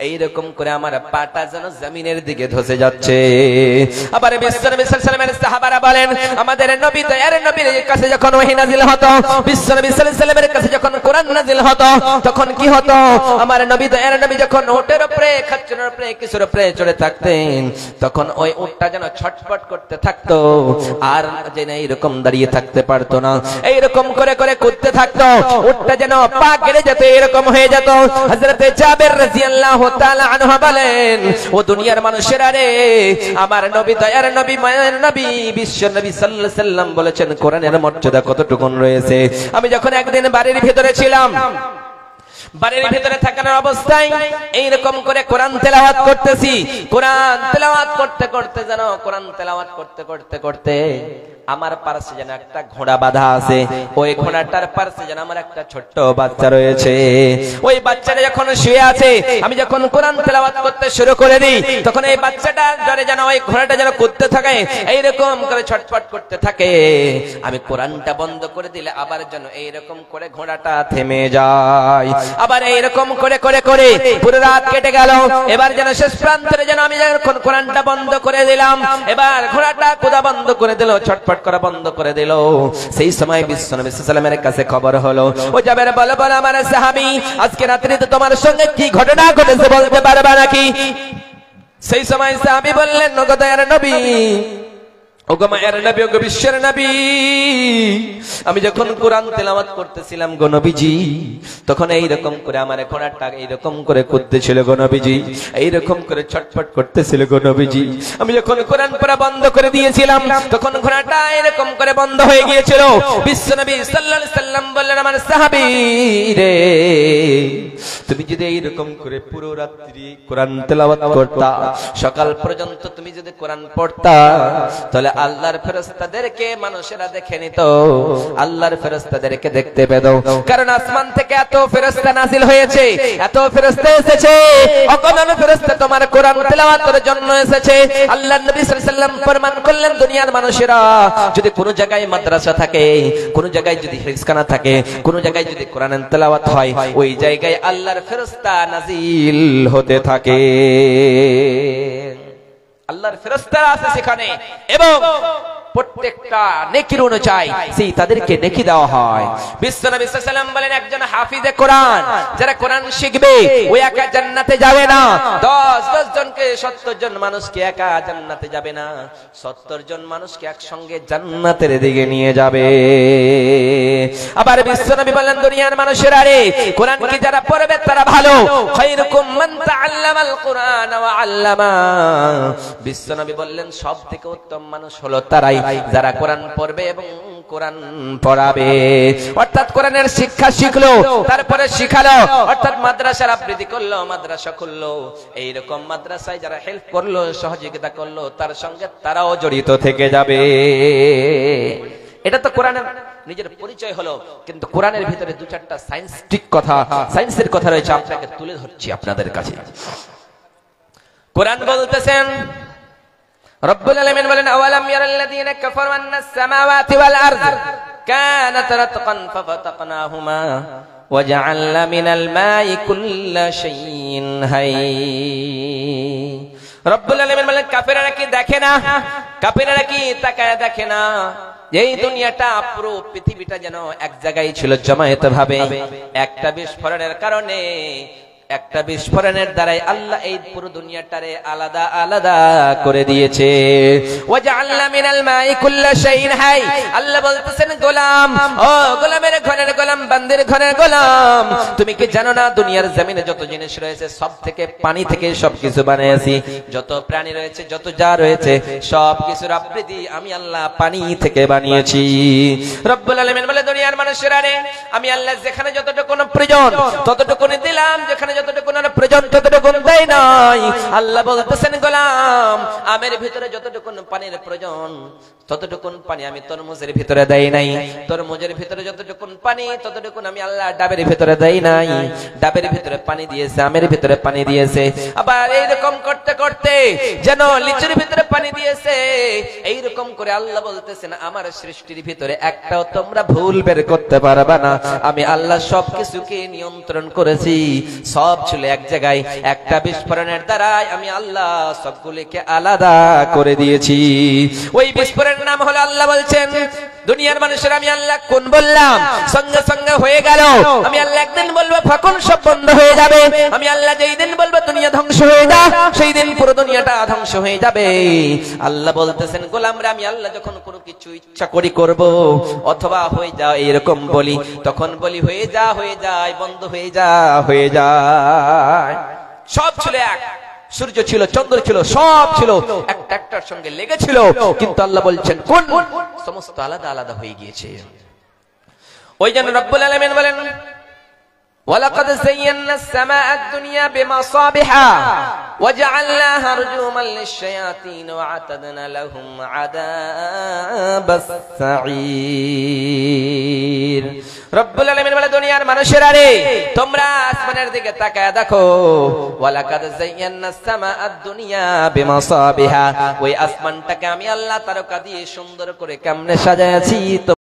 এইরকম করে আমার পাটা যেন জমিনের দিকে ধসে যাচ্ছে। আবার বিশ্বনবী সাল্লাল্লাহু আলাইহি ওয়াসাল্লামের সাহাবারা বলেন, আমাদের নবী দয়ার নবীর কাছে যখন ওহী নাযিল হতো, বিশ্বনবী সাল্লাল্লাহু আলাইহি ওয়াসাল্লামের কাছে যখন কোরআন নাযিল হতো, তখন কি হতো, আমার নবী দয়ার নবী যখন উটের উপরে, খাচ্চরের উপরে, কিছুর উপরে চড়ে থাকতেন, তখন ওই উটটা যেন ছটফট করতে থাকতো, আর যেন এইরকম দাঁড়িয়ে থাকতে পারতো না, এইরকম করে করে কুদতে থাকতো, উটটা যেন পা কেড়ে যেত, এরকম হয়ে যেত। হযরতে জাবের রাদিয়াল্লাহু তাআলা আনহু বলেন, ও দুনিয়ার মানুষেরা রে, আমার নবী দয়ার নবী মায়ের নবী বিশ্ব নবী সাল্লাল্লাহু আলাইহি সাল্লাম বলেছেন কোরআনের মর্যাদা কতটুকু রয়েছে। আমি যখন একদিন বাড়ির ভিতরে ছিলাম, বাড়ির ভিতরে থাকার অবস্থায় এইরকম করে কোরআন তেলাওয়াত করতেছি, কোরআন তেলাওয়াত করতে করতে যেন কোরআন তেলাওয়াত করতে করতে করতে আমার পাশে যেন একটা ঘোড়া বাঁধা আছে, ওই ঘোড়াটার পাশে যেন আমার একটা ছোট্ট বাচ্চা রয়েছে। ওই বাচ্চাটা যখন শুয়ে আছে, আমি যখন কোরআন তেলাওয়াত করতে শুরু করে দিই, তখন এই বাচ্চাটার ডরে যেন ওই ঘোড়াটা যেন কুদতে থাকে, এইরকম করে ছটফট করতে থাকে। আমি কোরআনটা বন্ধ করে দিলে আবার যেন এইরকম করে ঘোড়াটা থেমে যায়। আবার এইরকম করে করে করে পুরো রাত কেটে গেল। এবার যেন শেষ প্রান্তে যেন আমি যখন কোরআনটা বন্ধ করে দিলাম, এবার ঘোড়াটা কুদা বন্ধ করে দিল, ছটফট করা বন্ধ করে দিল। সেই সময় বিশ্বনবী সাল্লাল্লাহু আলাইহি ওয়াসাল্লামের কাছে খবর হলো, ও জাবের বলো বলো আমার সাহাবী, আজকে রাত্রিতে তোমার সঙ্গে কি ঘটনা ঘটেছে বলতে পারবা নাকি? সেই সময় সাহাবী বললেন, ওগো দয়ার নবী, ওগো মায়ের নবী, ওগো বিশ্বের নবী, আমি যখন কোরআন তেলাওয়াত করতেছিলাম গো নবীজি, তখন এইরকম করে আমার ঘোড়াটা এইরকম করে কুদতেছিল গো নবীজি, এইরকম করে ছটফট করতেছিল গো নবীজি। আমি যখন কোরআন পড়া বন্ধ করে দিয়েছিলাম, তখন ঘোড়াটা এরকম করে বন্ধ হয়ে গিয়েছিল। বিশ্বনবী সাল্লাল্লাহু আলাইহি সাল্লাম বললেন, আমার সাহাবী রে, তুমি যদি এইরকম করে পুরো রাত্রি কোরআন তেলাওয়াত করতা, সকাল পর্যন্ত তুমি যদি কোরআন পড়তা, তাহলে আল্লাহর ফেরেশতাদেরকে মানুষেরা দেখে নিত, আল্লাহর ফেরেশতাদেরকে দেখতে পেত। কারণ আসমান থেকে এত ফেরেশতা নাযিল হয়েছে, এত ফেরেশতা এসেছে, অগণন ফেরেশতা তোমার কোরআন তেলাওয়াতের জন্য এসেছে। আল্লাহর নবী সাল্লাল্লাহু আলাইহি ওয়াসাল্লাম ফরমান করলেন, দুনিয়ার মানুষেরা যদি কোনো জায়গায় মাদ্রাসা থাকে, কোনো জায়গায় যদি হিফজখানা থাকে, কোনো জায়গায় যদি কোরআন তেলাওয়াত হয়, ওই জায়গায় আল্লাহর ফেরেশতা নাযিল হতে থাকে। আল্লাহর ফেরেশতারা আছে সেখানে, এবং প্রত্যেকটা নেকির অনুযায়ী সেই তাদেরকে নেকি দেওয়া হয়। বিশ্বনবী সাল্লাল্লাহু আলাইহি ওয়াসাল্লাম বলেন, একজন হাফিজে কোরআন যারা কোরআন শিখবে, ওই একা জান্নাতে যাবে না। 10 জনকে, 70 জন মানুষকে একা জান্নাতে যাবে না, 70 জন মানুষকে একসঙ্গে জান্নাতের দিকে নিয়ে যাবে। আবার বিশ্বনবী বলেন, দুনিয়ার মানুষেরা রে, কোরআন কি যারা পড়বে তারা ভালো। খায়রুকুম মান তাআল্লামাল কুরআন ওয়া আল্লামা। বিশ্বনবী বললেন, সবথেকে উত্তম মানুষ হলো তারাই যারা কোরআন পড়বে এবং কোরআন পড়াবে। অর্থাৎ কোরআনের শিক্ষা শিখলো, তারপরে শিখালো, অর্থাৎ মাদ্রাসার আবৃত্তি করলো, মাদ্রাসা খুললো, এইরকম মাদ্রাসায় যারা হেল্প করলো, সহযোগিতা করলো, তার সঙ্গে তারাও জড়িত থেকে যাবে। এটা তো কোরআনের নিজের পরিচয় হলো, কিন্তু কোরআনের ভিতরে দু চারটা সায়েন্টিফিক কথা, সায়েন্সের কথা রয়েছে, আপনাকে তুলে ধরছি আপনাদের কাছে। কোরআন বলতেছেন, রব্বুল আলামিন বলেন, আওয়ালাম ইয়ারাল্লাযীনা কাফারু আন্নাস সামাওয়াতি ওয়াল আরদ কানাত রাতকান ফাফাতাকনাহুমা ওয়া জাআলনা মিনাল মাই কুল্লা শাইইন হাই। রব্বুল আলামিন বলেন, কাফেররা কি দেখে না, কাফেররা কি তাকায় দেখে না, এই দুনিয়াটা, পুরো পৃথিবীটা যেন এক জায়গায় ছিল জমায়েত ভাবে, একটা বিস্ফোরণের কারণে, একটা বিস্ফোরণের দ্বারাই আল্লাহ এই পুরো দুনিয়াটারে আলাদা আলাদা করে দিয়েছে। ওয়াজআলনা মিনাল মাই কুল্লা শাইইন হাই। আল্লাহ বলতেছেন, গোলাম, ও গোলামের ঘরের গোলাম, বান্দির ঘরের গোলাম, তুমি কি জানো না দুনিয়ার জমিনে যত জিনিস রয়েছে সব থেকে পানি থেকে সবকিছু বানিয়েছি, যত প্রাণী রয়েছে, যত যা রয়েছে সবকিছুর আকৃতি আমি আল্লাহ পানি থেকে বানিয়েছি। রব্বুল আলামিন বলে, দুনিয়ার মানুষেরা রে, আমি আল্লাহ যেখানে যতটুকু প্রয়োজন ততটুকু দিলাম, যেখানে যতটুকু প্রয়োজন ততটুকু দেই নাই। আল্লাহ বলতেছেন, গোলাম, আমের ভিতরে যতটুকু পানির প্রয়োজন ততটুকু পানি আমি তরমুজের ভিতরে দেই নাই, তরমুজের ভিতরে যতটুকু পানি ততটুকু আমি আল্লাহ ডাবের ভিতরে দেই নাই। ডাবের ভিতরে পানি দিয়েছে, আমের ভিতরে পানি দিয়েছে, আবার এইরকম করতে করতে যেন লিচুর ভিতরে পানি দিয়েছে। এইরকম করে আল্লাহ বলতেছেন, আমার সৃষ্টির ভিতরে একটাও তোমরা ভুল বের করতে পারবা না, আমি আল্লাহ সবকিছুকে নিয়ন্ত্রণ করেছি, সব ছিল এক জায়গায়, একটা বিস্ফোরণের দ্বারাই আমি আল্লাহ সবগুলিকে আলাদা করে দিয়েছি। ওই বিস্ফোরণের নাম হলো, আল্লাহ বলছেন দুনিয়ার মানুষের আমি আল্লাহ কোন বললাম, সঙ্গে সঙ্গে হয়ে গেল। আমি আল্লাহ একদিন বলবো ফাকুন, সব বন্ধ হয়ে যাবে। আমি আল্লাহ যেই দিন বলবো দুনিয়া ধ্বংস হয়ে যা, সেই দিন পুরো দুনিয়াটা ধ্বংস হয়ে যাবে। আল্লাহ বলতেছেন গোলামরা আমি আল্লাহ যখন কোনো কিছু ইচ্ছা করি করব, অথবা হয়ে যা এরকম বলি, তখন বলি হয়ে যা, হয়ে যায়, বন্ধ হয়ে যা, হয়ে যায়। সব ছিল এক, সূর্য ছিল, চন্দ্র ছিল, সব ছিল একটা একটার সঙ্গে লেগেছিল, কিন্তু আল্লাহ বলছেন কোন সমস্ত আলাদা আলাদা হয়ে গিয়েছে। ওই জন্য রব্বুল আলামিন বলেন ওয়ালাকাদ যায়্যানাস সামাআদ দুনিয়া বিমাসাবিহা ওয়াজআলনাহা রুজুমান লিশ-শায়াতিন ওয়া আ'তাদনা লাহুম আযাবাস সাঈর। রব্বুল আলামিন বলে দুনিয়ার মানুষেরা রে, তোমরা আসমানের দিকে তাকায় দেখো। ওয়ালাকাদ যায়্যানাস সামাআদ দুনিয়া বিমাসাবিহা, ওই আসমানটাকে আমি আল্লাহ তারকা দিয়ে সুন্দর করে কেমনে সাজায়াছি